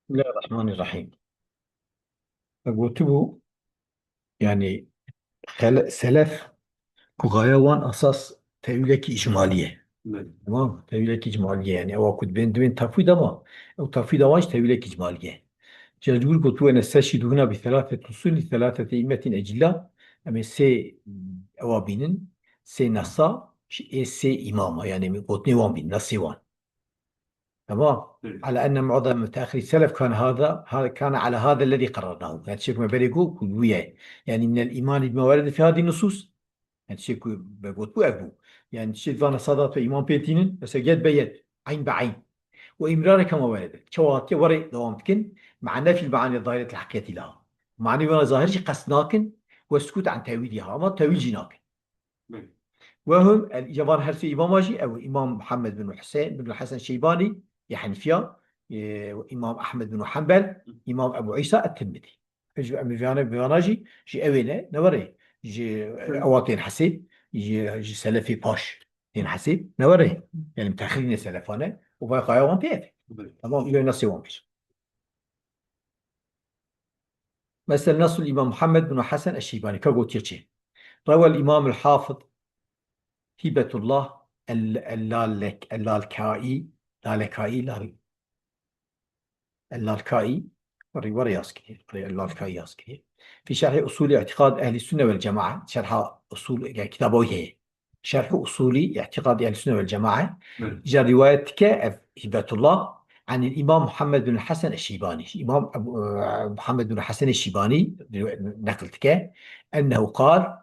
بسم الله الرحمن الرحيم. قلت يعني ثلاث كغايوان أساس تأويلك إجمالية. نعم. تمام، تأويلك إجمالية يعني أو كنت بين تفويض ما أو تفويض واش تأويلك إجمالية. جدول قلت أنا استشهد هنا بثلاثة أصول لثلاثة أئمة أجلاء. أما سي أوابين سي نصا سي إمامة، يعني قلت نوان بين نصي وان. تمام. نعم. على أن معظم متأخري السلف كان هذا كان على هذا الذي قررناه، يعني شيء ما بريقو وياه، يعني من الإيمان بما ورد في هذه النصوص. يعني شيء بقول بو أبو، يعني شيء فانا صادات إيمان بيتين بس يد بيد عين بعين، وإمرار كما ورد شواتي وري دوامتكن مع نفي المعاني الظاهرة الحقيقية لها، معنى ما ظاهر شيء قصناكن والسكوت عن تأويلها، أما تأويل جناكن. نعم. وهم الجبار هرسي إمام ماجي أو إمام محمد بن حسين بن الحسن الشيباني يا حنفية، وإمام أحمد بن حنبل، إمام أبو عيسى الترمذي. فيانا بياناجي جي أوينا نوري جي أواتين حسيب جي سلفي باش تين حسيب نوري، يعني متأخرين سلفانا وباقي يوم بيت. نعم. تمام، إلى نص يوم بيش. مثلا نص الإمام محمد بن حسن الشيباني كقول تيجي روى الإمام الحافظ هبة الله اللالكائي اللالكائي وري ياسكي اللالكائي ياسكي في شرح أصول اعتقاد أهل السنة والجماعة، شرح أصول يعني كتابه هي شرح أصول اعتقاد أهل السنة والجماعة. نعم. جاء روايتك هبة الله عن الإمام محمد بن الحسن الشيباني، إمام محمد بن الحسن الشيباني نقلتك أنه قال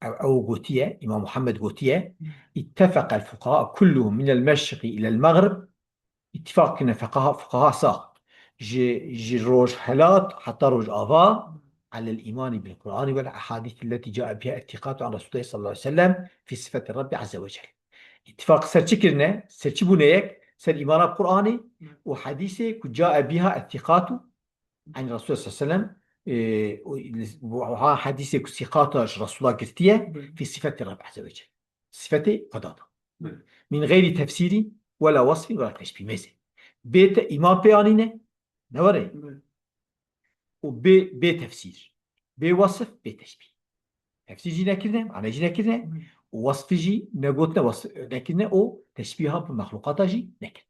أو قوتية إمام محمد قوتية: اتفق الفقهاء كلهم من المشرق إلى المغرب، اتفاق كنا فقهاء ساق جي روج حلات حتى روج آفا على الإيمان بالقرآن والأحاديث التي جاء بها الثقات عن رسول الله صلى الله عليه وسلم في صفة الرب عز وجل. اتفاق سرچكرنا سرچبونيك سر إيمان القرآن وحديثة جاء بها الثقات عن الرسول صلى الله عليه وسلم، حديث ثقات رسول الله قلتيه في صفة الرب عز وجل، صفة قداته نعم. من غير تفسير ولا وصف ولا تشبيه. مثل بيت إمام بيانينه نوري، نعم. تفسير وصف تشبيه. تفسير جينا كذا معنى جينا كذا، ووصف جي نقولنا وصف لكن أو تشبيهها بمخلوقات جي لكن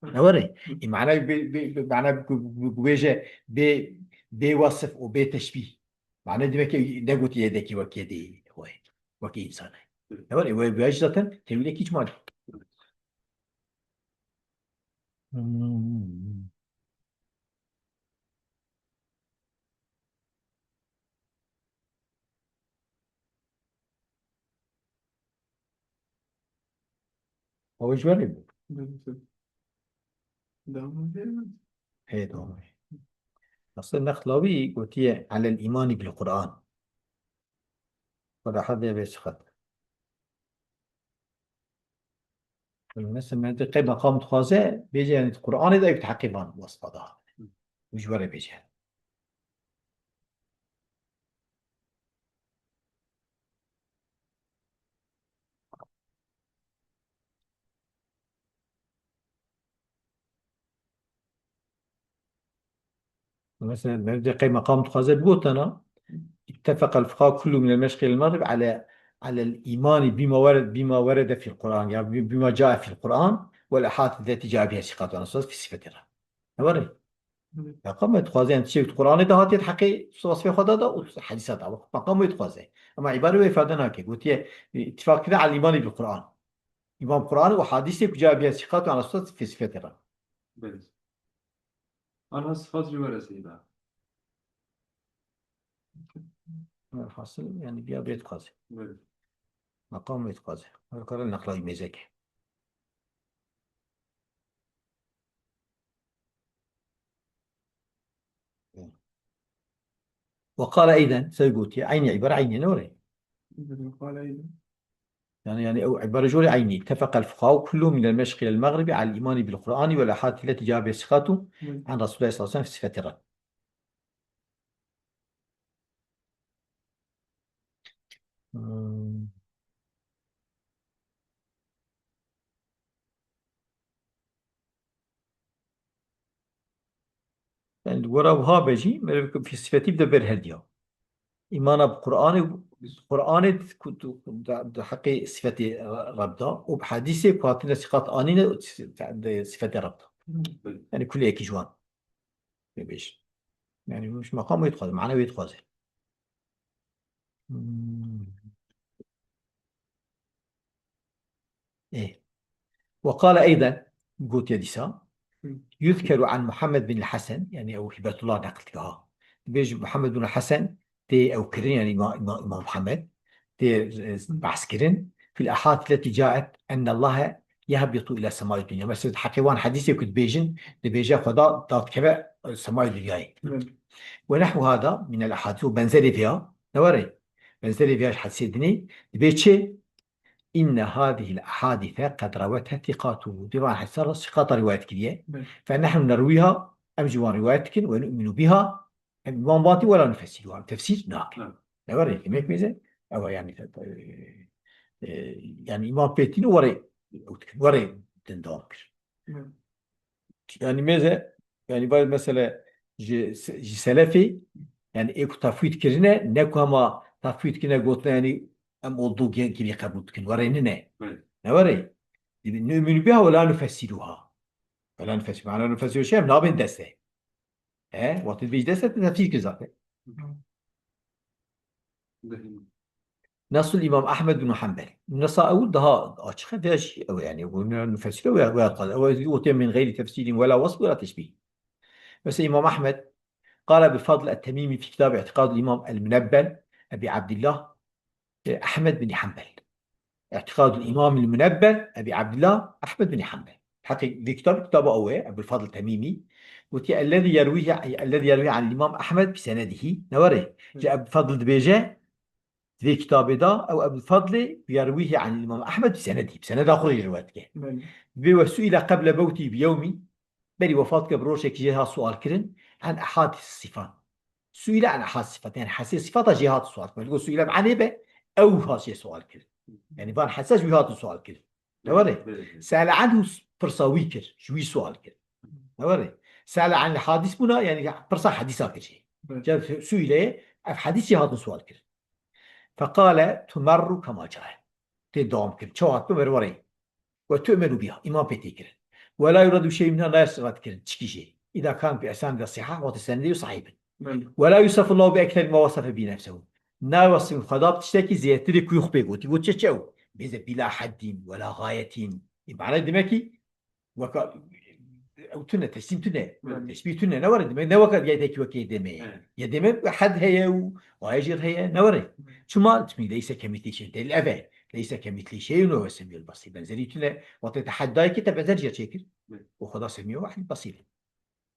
نوري معنى معنى بيجي بوصف وبتشبيه، معنى دي بكي نقول يدك وكيدي هو وكي إنسان نوري وبيجي تقول لك إجمالي. هو جوانب نعم. نعم. هيدا أصل نخلوي قلت على الإيمان بالقرآن ولا حد يسخط. مثلا من دقيقة مقام تخازة بيجي يعني القرآن إذا يتحققان وصفة وجوار بيجي مثلا من دقيقة مقام تخازة بقول أنا اتفق الفقهاء كل من المشرق إلى المغرب على الإيمان بما ورد في القرآن، يعني بما جاء في القرآن والأحاديث التي جاء بها ثقات ونصوص في صفتها نوري. مقام يتخاذ يعني شيء القرآن ده هاتي الحقي وصف خدا ده وحديثات على مقام يتخاذ. أما عبارة ويفادنا كي قلت اتفاق كده على الإيمان بالقرآن، إمام القرآن وحديث جاء بها ثقات على صوت في صفتها. نعم. أنا صفات جوار سيدا. الحاصل يعني بيا بيتخاذ نعم. مقام يتخاذ القرآن نقل ميزك. وقال أيضا سيقول عيني عبارة عيني نوري، قال أيضا. يعني أو عبارة جوري عيني. اتفق الفقهاء كلهم من المشرق إلى المغرب على الإيمان بالقرآن والأحاديث التي جاء بها ثقات نعم. عن رسول الله صلى الله عليه وسلم في صفة الرب. أمم، يعني وراءها بيجي في صفتي بدأ برهديا إيمانا بقرآن كنت حقي صفتي ربطة وبحديثي قاتلنا صفات آنين صفتي ربطة يعني كل يكي جوان بيش يعني مش مقام يتخاذ معنى يتخاذ إيه وقال أيضا قلت يديسا يذكر عن محمد بن الحسن يعني أو هبة الله نقلتها بيج محمد بن الحسن تي أو كرين يعني إمام محمد تي بحث كرين في الأحاديث التي جاءت أن الله يهبط إلى سماء الدنيا مثلا حكيوان حديثي كنت بيجن لبيجا خدا ضاد كبا سماء الدنيا ونحو هذا من الأحاديث بنزل فيها نوري بنزل فيها حديث دني بيجي إن هذه الأحاديث قد روتها ثقات بمعنى حسر ثقات روايات كذية فنحن نرويها أم جوان روايتك ونؤمن بها من باطي ولا نفسرها تفسير ناقل نوري كميك ميزة أو يعني يعني ما بيتين وري تندوكر يعني ميزة يعني بعد مثلا جي سلفي يعني إيكو تفويت كرنا نكو هما تفويت كنا قلتنا يعني أم وضوء كي قبول كن وريننا نوري نؤمن بها ولا نفسرها ولا نفسر معنى نفسر شيء من أبين دسته وقت بيج دسته تفسير كذا نص الإمام أحمد بن حنبل نص أول ده أشخاص فيش أو يعني نفسره ويقال من غير تفسير ولا وصف ولا تشبيه بس الإمام أحمد قال بفضل التميمي في كتاب اعتقاد الإمام المنبل أبي عبد الله أحمد بن حنبل اعتقاد الإمام المنبل أبي عبد الله أحمد بن حنبل حقيقة في كتابه أول أبو الفضل التميمي الذي يروي عن الإمام أحمد بسنده نوري جاء بفضل دبيجة في كتاب ده أو أبو الفضل يرويه عن الإمام أحمد بسند آخر روايته وسئل قبل موته بيوم بل وفاة بروشك جهة سؤال كرن عن أحاديث الصفات سئل عن أحاديث الصفات يعني حسيس صفات جهات السؤال يقول سئل عن إيه أو هذا سؤال كرن يعني بان حساس بهذا السؤال كرن نوري سأل عنه برصاوي كر شوي سؤال كرن نوري سأل عن الحادث بنا يعني برصا حديثة كشيء جاء سئل في حديث هذا السؤال كرن فقال تمر كما جاء تدوم كرن شوات تمر وري وتؤمن بها إمام بيتكر ولا يرد شيء منها لا يستغاد كرن تشكي شيء إذا كان بأساند الصحة وتسنده صحيحا ولا يوصف الله بأكثر ما وصف بنفسه نا وصف الخضاب تشتكي زيادة كيوخ بيقول تقول تشتشو بلا حد ولا غاية معنى دمكي أو تنا تسليم تنا تشبيه تنا نورد ما نوقت جايتك وكي دمي يا دمي حد هي وأجر هي نورد شو تسمي ليس كمثل شيء الأبد ليس كمثل شيء وهو السميع البصير بنزلي تنا وتتحداك تبع زرجة شكل وخدا سميع واحد بصير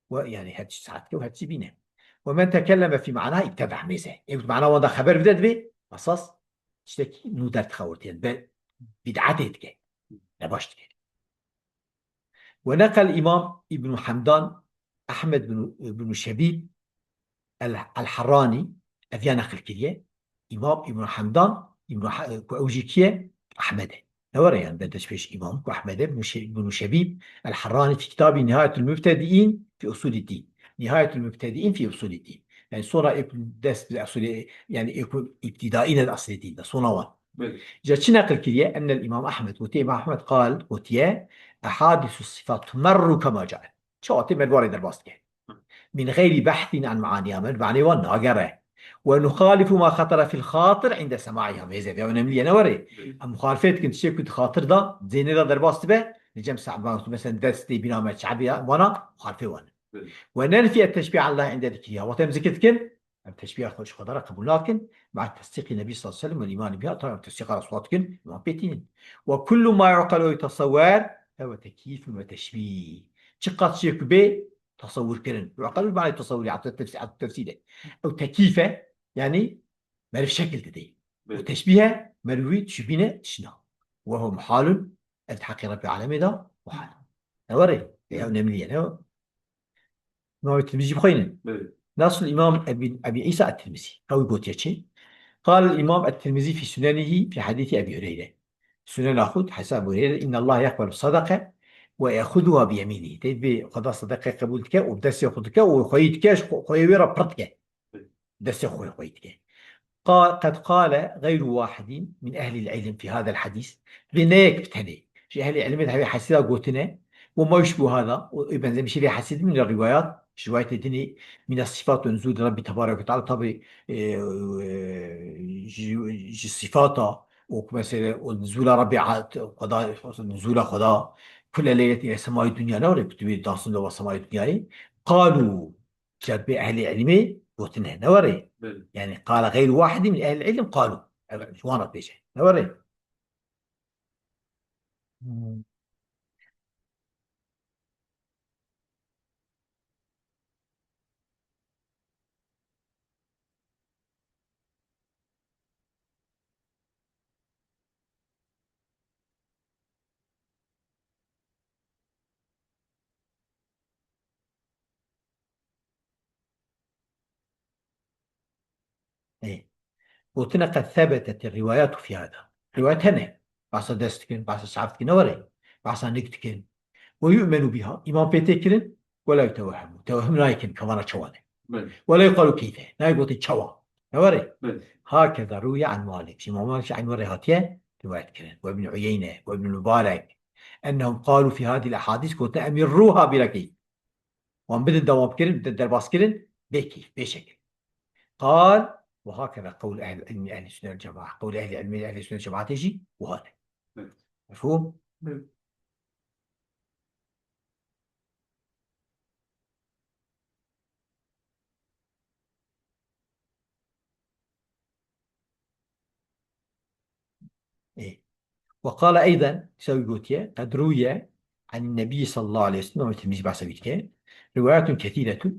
ويعني هاد ساعات وهاد سبينه ومن تكلم في معناه اتبع ميزه يقول معناه وضع خبر بدأت به قصص تشتكي نودر تخورتين بدعتك نباشتك ونقل الإمام ابن حمدان أحمد بن شبيب الحراني أذيان نقل كلية إمام ابن حمدان ابن أوجيكية أحمد نوري يعني بدأت فيش إمام أحمد بن شبيب الحراني في كتاب نهاية المبتدئين في أصول الدين نهاية المبتدئين في أصول الدين يعني صورة دس الأصول يعني يكون ابتدائيين الأصل الدين ده صورة جاءت نقل كلية أن الإمام أحمد وتيم أحمد قال وتيه أحاديث الصفات تمر كما جاءت شو أتم الوارد الباسكة من غير بحث عن معانيها من معنى وناقرة ونخالف ما خطر في الخاطر عند سماعها ميزة في ونملي نوري مخالفات كنت شيء كنت خاطر ده زين ده درباست به لجمع سعب مثلا دستي بنامة شعبية وانا مخالفة وانا وننفي التشبيه على الله عند ذكرها وتمزكت كن التشبيه خوش قدر قبول لكن مع تصديق النبي صلى الله عليه وسلم والإيمان بها طبعا تصديق على أصواتكم ما بيتين وكل ما يعقل ويتصور هو تكييف وتشبيه شقات شيك به تصور كرن يعقل بمعنى تصوري على التفسير أو تكييفه يعني ما في شكل تدي وتشبيهه مروي تشبينه تشنا وهو محال التحقي رب العالمين ده محال نوري يا نملي ما الترمذي بخينا نص الإمام أبي عيسى الترمذي أو يقول يشي قال الإمام الترمذي في سننه في حديث أبي هريرة سنن أخذ حسب أبي هريرة إن الله يقبل الصدقة ويأخذها بيمينه تبي خلاص صدقة قبولتك وبدس يأخذك وخيتك خويا برتك دس خويتك قد قال غير واحد من أهل العلم في هذا الحديث بنيك بتهني في أهل العلم هذا حسيدا قوتنا وما يشبه هذا وابن زي مشي حسيد من الروايات رواية الدنيا من الصفات ونزول ربي تبارك وتعالى طبعا صفاته ومثلا ونزول ربي قضاء نزول قضاء كل ليلة إلى سماء الدنيا لا ولا كتب داصن لو سماء الدنيا قالوا جاب أهل العلم قوتنا نوري بله. يعني قال غير واحد من أهل العلم قالوا وانا بيجي نوري إيه قلتنا قد ثبتت الروايات في هذا روايات هنا بعض دستكن بعض سعفتكن نوري بعض نكتكن ويؤمن بها إمام بيتكن ولا يتوهم توهم نايكن كمان شوانه بله. ولا يقال كيف لا يقول تشوا نوري بله. هكذا روي عن مالك في مالك عن ورهاتيه رواية كرن وابن عيينة وابن المبارك أنهم قالوا في هذه الأحاديث كنت أمروها بلا كيف وان بدن دوام كرن بدن درباس كرن بكيف بشكل قال وهكذا قول أهل العلم أهل السنة والجماعة قول أهل العلم أهل السنة والجماعة تجي وهذا بله. مفهوم؟ بله. إيه وقال أيضا سوي قوتيا قد روي عن النبي صلى الله عليه وسلم وتلميذ بعث روايات كثيرة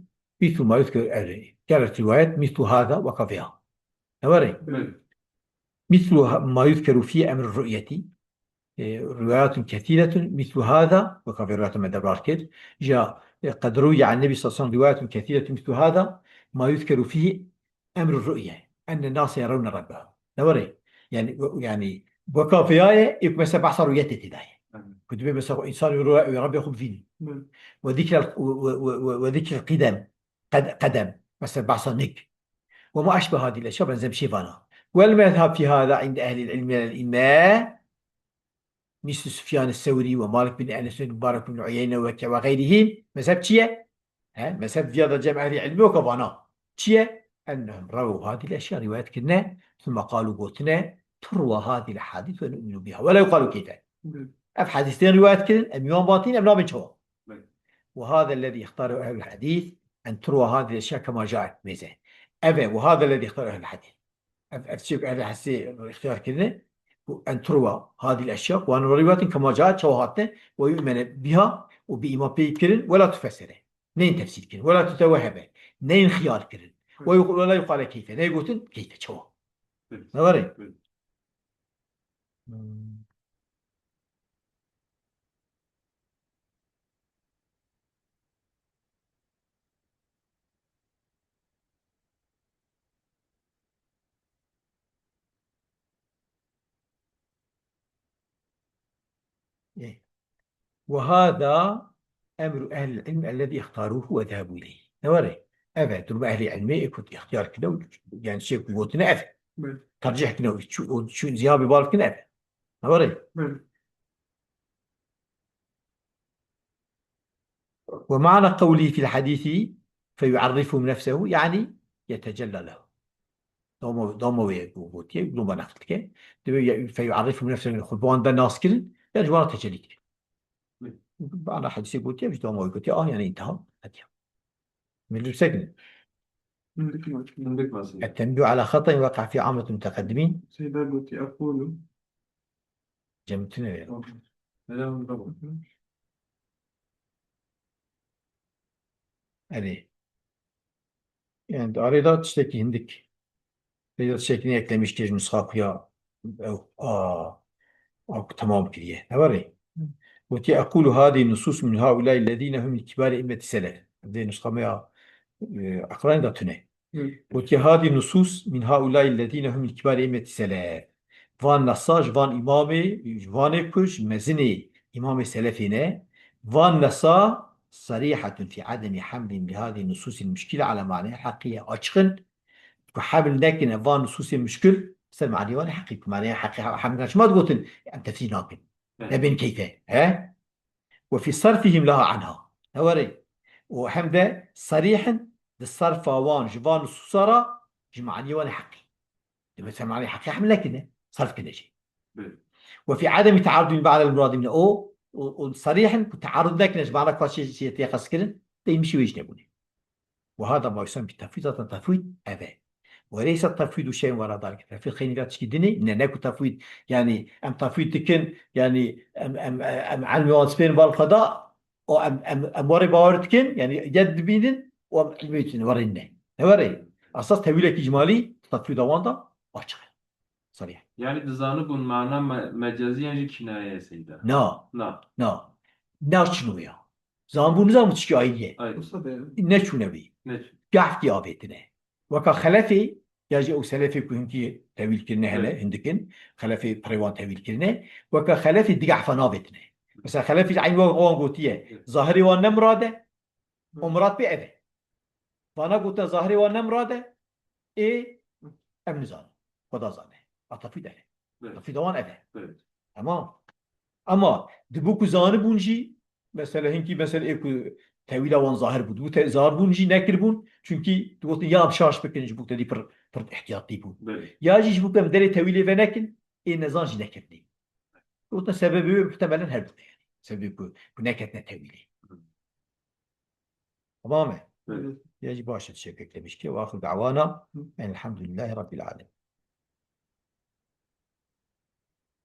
مثل ما يذكر كانت روايات مثل هذا وكفيها نوري بله. مثل ما يذكر في أمر الرؤية روايات كثيرة مثل هذا وكفي روايات من دبراركت جاء قد روي عن النبي صلى الله عليه وسلم روايات كثيرة مثل هذا ما يذكر فيه أمر الرؤية أن الناس يرون ربهم نوري يعني وكافياية يكون مثلا بحث رؤيته تداية كنت مثلا إنسان يرى ربي يخب فيني بله. وذكر القدم قدم مثلا بحث نك وما أشبه هذه الأشياء بنزم شيفانا والمذهب في هذا عند أهل العلم من الإمام مثل سفيان الثوري ومالك بن أنس ومبارك بن عيينة وغيرهم مذهب شيء مذهب زيادة جمع أهل العلم وكفانا شيء أنهم رووا هذه الأشياء روايات كنا ثم قالوا قلتنا تروى هذه الأحاديث ونؤمن بها ولا يقال كيف بله. أف حديثين روايات كنا أم يوم باطين أم لا بنشوا بله. وهذا الذي اختاره أهل الحديث أن تروى هذه الأشياء كما جاءت ميزة أبا وهذا الذي اختاره أهل الحديث أفتشك أهل الحديث الاختيار كنا أن تروى هذه الأشياء وأن روايات كما جاءت شواهدنا ويؤمن بها وبإيمان بكرن ولا تفسره نين تفسير كرن ولا تتوهبه نين خيار كرن ولا يقال كيف لا يقول كيف شوا بله. نظري بله. إيه. وهذا أمر أهل العلم الذي اختاروه وذهبوا إليه نوري أفا تربى أهل العلم كنت اختيار كده يعني شيء قوتنا أفا بله. ترجيح كده شو زيها ببالك كده أفا نوري بله. ومعنى قوله في الحديث فيعرفه نفسه يعني يتجلى له دوما ويقوتي يقولون بناختك فيعرفه نفسه من الخلبان ده ناس كل يرجوانا تجليك بله. أنا حديث يقولتي مش دوما ويقولتي يعني انتهى هديها من السجن من ذلك ما سيدي. التنبيه على خطأ وقع في عامة المتقدمين سيدي قلت أقول جمتنا يعني. لا نضبط. يعني yani arada تشتكي عندك إذا تشتكي eklemiş ki نسخة أو تمام كذي نوري وتي أقول هذه النصوص من هؤلاء الذين هم من كبار أئمة السلف هذه نسخة ما أقرأ ده تنه وتي هذه النصوص من هؤلاء الذين هم من كبار أئمة السلف فان نصاج فان إمامي فان كوش مزني إمام سلفنا فان نصا صريحة في عدم حمل لهذه النصوص المشكلة على معناها الحقيقي أشخن وحامل لكن فان نصوص المشكل مثل معنى وانا حقيقي معناها حقيقة حامل ما تقول أنت في ناقل لبن كيف ها وفي صرفهم لها عنها هوري وحمد صريحا للصرف وان جبان السوسرة جمعني وانا حقي مثل معنى حقيقي حامل لكن صرف كده شيء وفي عدم تعارض بعض المراد من او وصريحا تعارض لكن جمعنا كل شيء يتيقظ كده يمشي ويجنبونه وهذا ما يسمى بالتفويض تفويض أباء وليس التفويض شيء وراء ذلك التفويض خلينا نقول تشكيدني إن ناكو تفويض يعني أم تفويض تكن يعني أم علم واسبين بالقضاء أو أم وري باور تكن يعني جد بينن وأم علميتن ورينا نوري أساس تفويض إجمالي تفويض واندا واشغل صريح يعني دزانı bunun mana mecazi yani kinaya seyda. نا Na. نا نا شنو يا زامبو نظام تشكي أيه Ay. Usta be. ne şunu bir Ne? قاعد آبتنا وكا خلفي يجي أو سلفي كهنتي تأويل كرنا هلا هندكن خلفي بريوان تأويل كرنا وكا خلفي دقع فنابتنا بس خلفي عين وان قوتيه ظاهري وان نمراده ومراد بأبه فأنا قلت ظاهري وان نمراده إيه أمن زانه خدا زانه أطفي ده أطفي دوان أبه تمام أما دبوك زانه بونجي mesela hinki mesela tevhid avan zahir budu. Bu zahir bunji nekir bun. Çünkü tu ya şarj bekinci bu dedi per ihtiyatli bu. Ya jiş bu kem deri tevhid ve nekin nezan ji nekirdi. Bu da sebebi muhtemelen her bu yani. Sebebi bu neketne tevhid. Tamam mı? Yaci başa teşekkür etmiş ki ve ahir davana elhamdülillahi rabbil alemin.